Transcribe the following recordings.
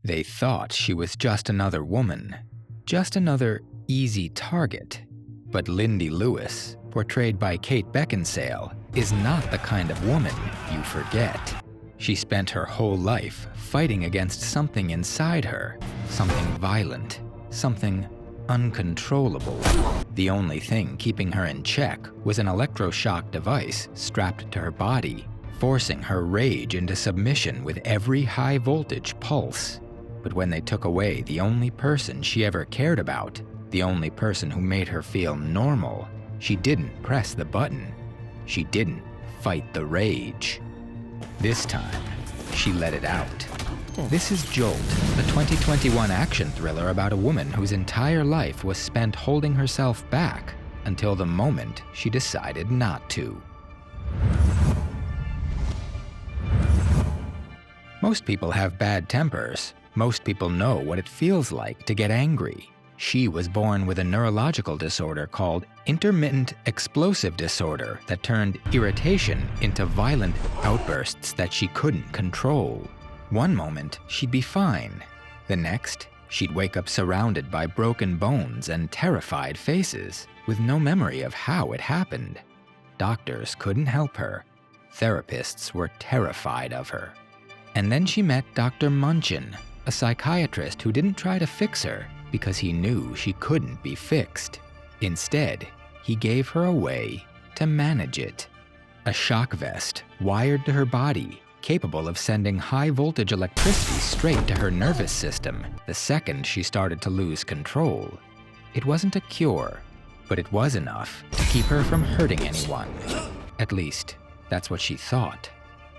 They thought she was just another woman, just another easy target. But Lindy Lewis, portrayed by Kate Beckinsale, is not the kind of woman you forget. She spent her whole life fighting against something inside her, something violent, something uncontrollable. The only thing keeping her in check was an electroshock device strapped to her body, forcing her rage into submission with every high-voltage pulse. But when they took away the only person she ever cared about, the only person who made her feel normal, she didn't press the button. She didn't fight the rage. This time, she let it out. This is Jolt, the 2021 action thriller about a woman whose entire life was spent holding herself back until the moment she decided not to. Most people have bad tempers. Most people know what it feels like to get angry. She was born with a neurological disorder called intermittent explosive disorder that turned irritation into violent outbursts that she couldn't control. One moment, she'd be fine. The next, she'd wake up surrounded by broken bones and terrified faces, with no memory of how it happened. Doctors couldn't help her. Therapists were terrified of her. And then she met Dr. Munchin, a psychiatrist who didn't try to fix her because he knew she couldn't be fixed. Instead, he gave her a way to manage it. A shock vest wired to her body, capable of sending high-voltage electricity straight to her nervous system the second she started to lose control. It wasn't a cure, but it was enough to keep her from hurting anyone. At least, that's what she thought,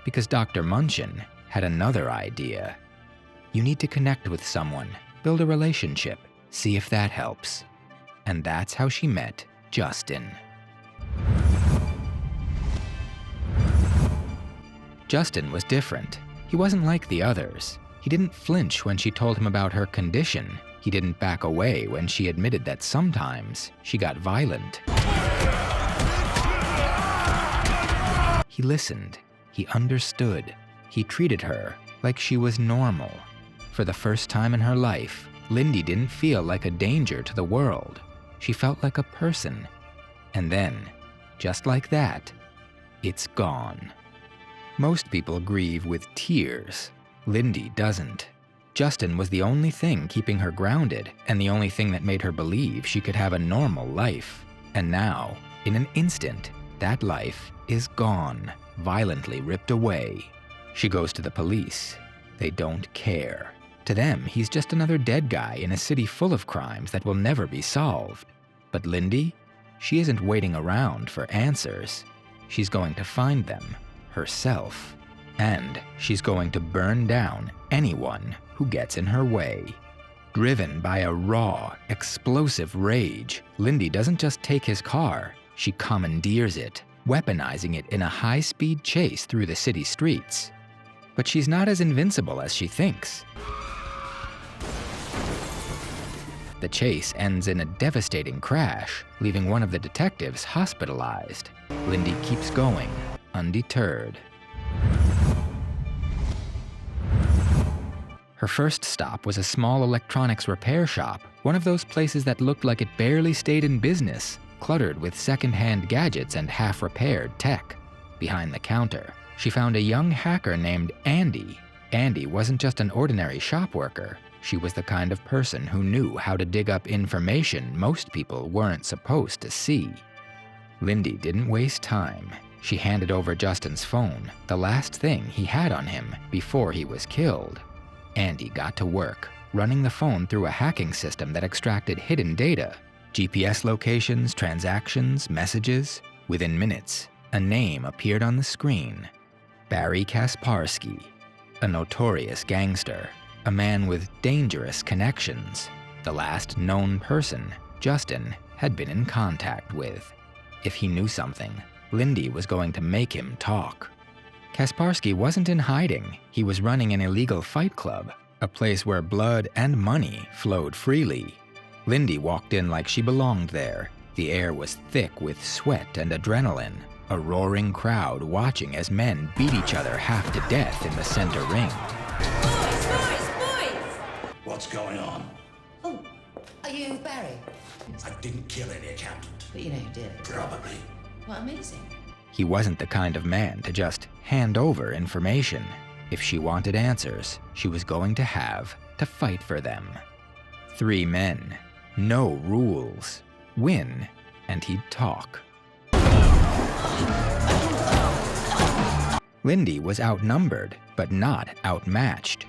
because Dr. Munchin had another idea. You need to connect with someone, build a relationship, see if that helps. And that's how she met Justin. Justin was different. He wasn't like the others. He didn't flinch when she told him about her condition. He didn't back away when she admitted that sometimes she got violent. He listened. He understood. He treated her like she was normal. For the first time in her life, Lindy didn't feel like a danger to the world. She felt like a person. And then, just like that, it's gone. Most people grieve with tears. Lindy doesn't. Justin was the only thing keeping her grounded, and the only thing that made her believe she could have a normal life. And now, in an instant, that life is gone, violently ripped away. She goes to the police. They don't care. To them, he's just another dead guy in a city full of crimes that will never be solved. But Lindy, she isn't waiting around for answers. She's going to find them herself. And she's going to burn down anyone who gets in her way. Driven by a raw, explosive rage, Lindy doesn't just take his car, she commandeers it, weaponizing it in a high-speed chase through the city streets. But she's not as invincible as she thinks. The chase ends in a devastating crash, leaving one of the detectives hospitalized. Lindy keeps going, undeterred. Her first stop was a small electronics repair shop, one of those places that looked like it barely stayed in business, cluttered with second-hand gadgets and half-repaired tech. Behind the counter, she found a young hacker named Andy. Andy wasn't just an ordinary shop worker. She was the kind of person who knew how to dig up information most people weren't supposed to see. Lindy didn't waste time. She handed over Justin's phone, the last thing he had on him before he was killed. Andy got to work, running the phone through a hacking system that extracted hidden data, GPS locations, transactions, messages. Within minutes, a name appeared on the screen. Barry Kaspersky, a notorious gangster, a man with dangerous connections, the last known person Justin had been in contact with. If he knew something, Lindy was going to make him talk. Kaspersky wasn't in hiding. He was running an illegal fight club, a place where blood and money flowed freely. Lindy walked in like she belonged there. The air was thick with sweat and adrenaline, a roaring crowd watching as men beat each other half to death in the center ring. Boys! what's going on. Oh, are you Barry? I didn't kill any accountant. But you know you did. Probably. Well, amazing. He wasn't the kind of man to just hand over information. If she wanted answers, she was going to have to fight for them. 3 men, no rules. Win, and he'd talk. Lindy was outnumbered, but not outmatched.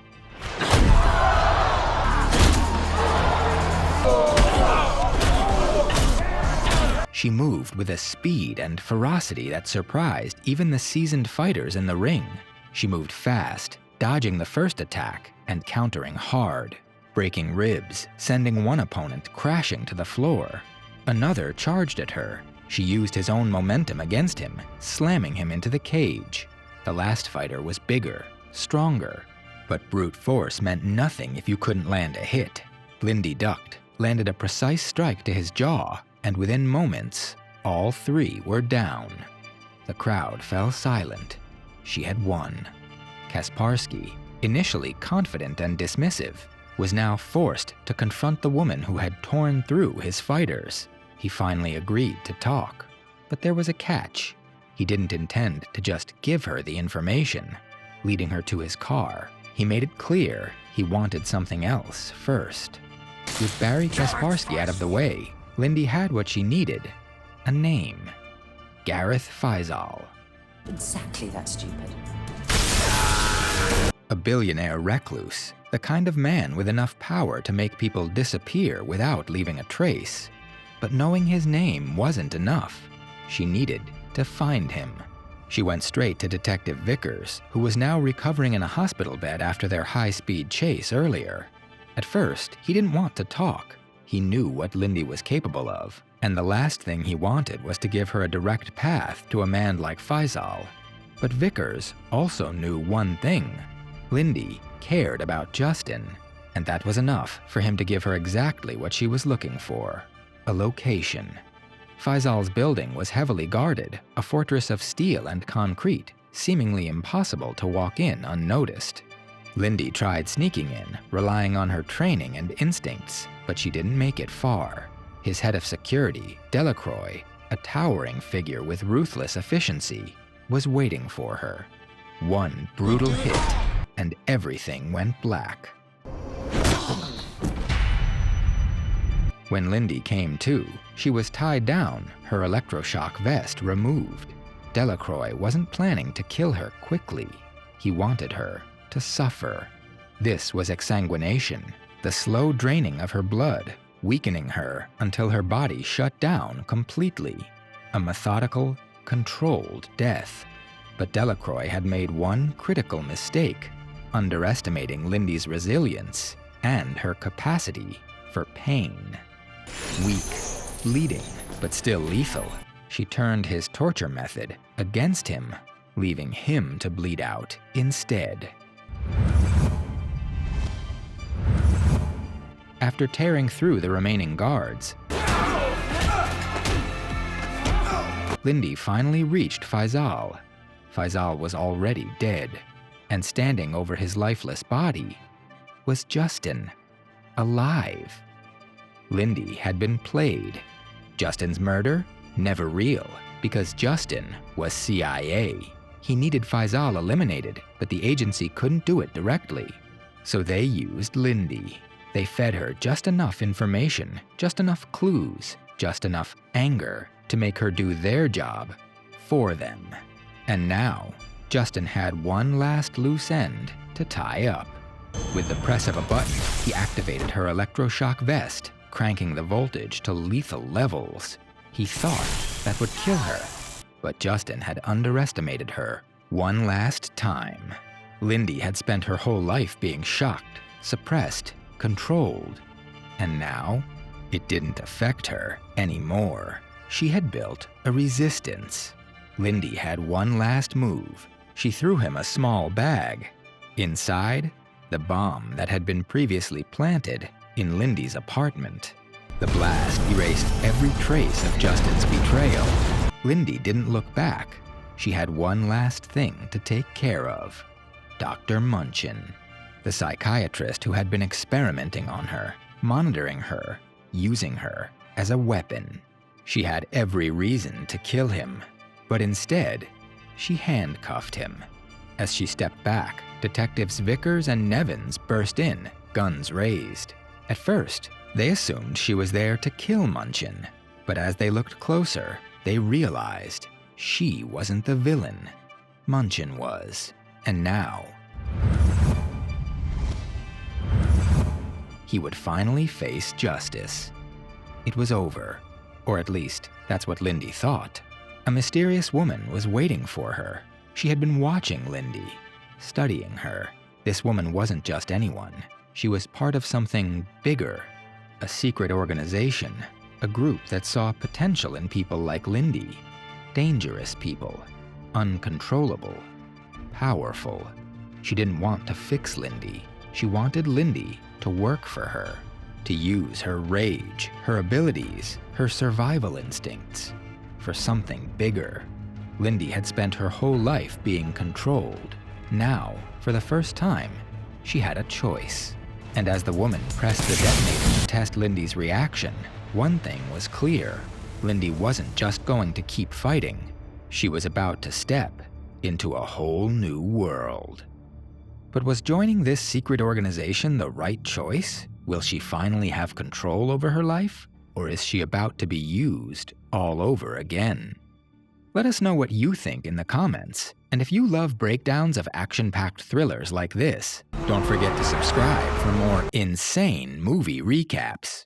She moved with a speed and ferocity that surprised even the seasoned fighters in the ring. She moved fast, dodging the first attack and countering hard, breaking ribs, sending one opponent crashing to the floor. Another charged at her. She used his own momentum against him, slamming him into the cage. The last fighter was bigger, stronger, but brute force meant nothing if you couldn't land a hit. Lindy ducked, landed a precise strike to his jaw, and within moments, all 3 were down. The crowd fell silent. She had won. Kaspersky, initially confident and dismissive, was now forced to confront the woman who had torn through his fighters. He finally agreed to talk, but there was a catch. He didn't intend to just give her the information. Leading her to his car, he made it clear he wanted something else first. With Barry Kaspersky out of the way, Lindy had what she needed, a name. Gareth Faisal. Exactly that stupid. A billionaire recluse, the kind of man with enough power to make people disappear without leaving a trace. But knowing his name wasn't enough. She needed to find him. She went straight to Detective Vickers, who was now recovering in a hospital bed after their high-speed chase earlier. At first, he didn't want to talk. He knew what Lindy was capable of, and the last thing he wanted was to give her a direct path to a man like Faisal. But Vickers also knew one thing. Lindy cared about Justin, and that was enough for him to give her exactly what she was looking for, a location. Faisal's building was heavily guarded, a fortress of steel and concrete, seemingly impossible to walk in unnoticed. Lindy tried sneaking in, relying on her training and instincts, but she didn't make it far. His head of security, Delacroix, a towering figure with ruthless efficiency, was waiting for her. One brutal hit, and everything went black. When Lindy came to, she was tied down, her electroshock vest removed. Delacroix wasn't planning to kill her quickly. He wanted her to suffer. This was exsanguination, the slow draining of her blood, weakening her until her body shut down completely. A methodical, controlled death. But Delacroix had made one critical mistake, underestimating Lindy's resilience and her capacity for pain. Weak, bleeding, but still lethal, she turned his torture method against him, leaving him to bleed out instead. After tearing through the remaining guards, Lindy finally reached Faisal. Faisal was already dead, and standing over his lifeless body was Justin, alive. Lindy had been played. Justin's murder? Never real, because Justin was CIA. He needed Faisal eliminated, but the agency couldn't do it directly. So they used Lindy. They fed her just enough information, just enough clues, just enough anger to make her do their job for them. And now, Justin had one last loose end to tie up. With the press of a button, he activated her electroshock vest, cranking the voltage to lethal levels. He thought that would kill her, but Justin had underestimated her one last time. Lindy had spent her whole life being shocked, suppressed, controlled, and now it didn't affect her anymore. She had built a resistance. Lindy had one last move. She threw him a small bag. Inside, the bomb that had been previously planted in Lindy's apartment. The blast erased every trace of Justin's betrayal. Lindy didn't look back. She had one last thing to take care of. Dr. Munchin. the psychiatrist who had been experimenting on her, monitoring her, using her as a weapon. She had every reason to kill him, but instead, she handcuffed him. As she stepped back, Detectives Vickers and Nevins burst in, guns raised. At first, they assumed she was there to kill Munchin, but as they looked closer, they realized she wasn't the villain. Munchin was, and now he would finally face justice. It was over, or at least that's what Lindy thought. A mysterious woman was waiting for her. She had been watching Lindy, studying her. This woman wasn't just anyone. She was part of something bigger, a secret organization, a group that saw potential in people like Lindy. Dangerous people, uncontrollable, powerful. She didn't want to fix Lindy. She wanted Lindy to work for her, to use her rage, her abilities, her survival instincts for something bigger. Lindy had spent her whole life being controlled. Now, for the first time, she had a choice. And as the woman pressed the detonator to test Lindy's reaction, one thing was clear. Lindy wasn't just going to keep fighting. She was about to step into a whole new world. But was joining this secret organization the right choice? Will she finally have control over her life? Or is she about to be used all over again? Let us know what you think in the comments. And if you love breakdowns of action-packed thrillers like this, don't forget to subscribe for more insane movie recaps.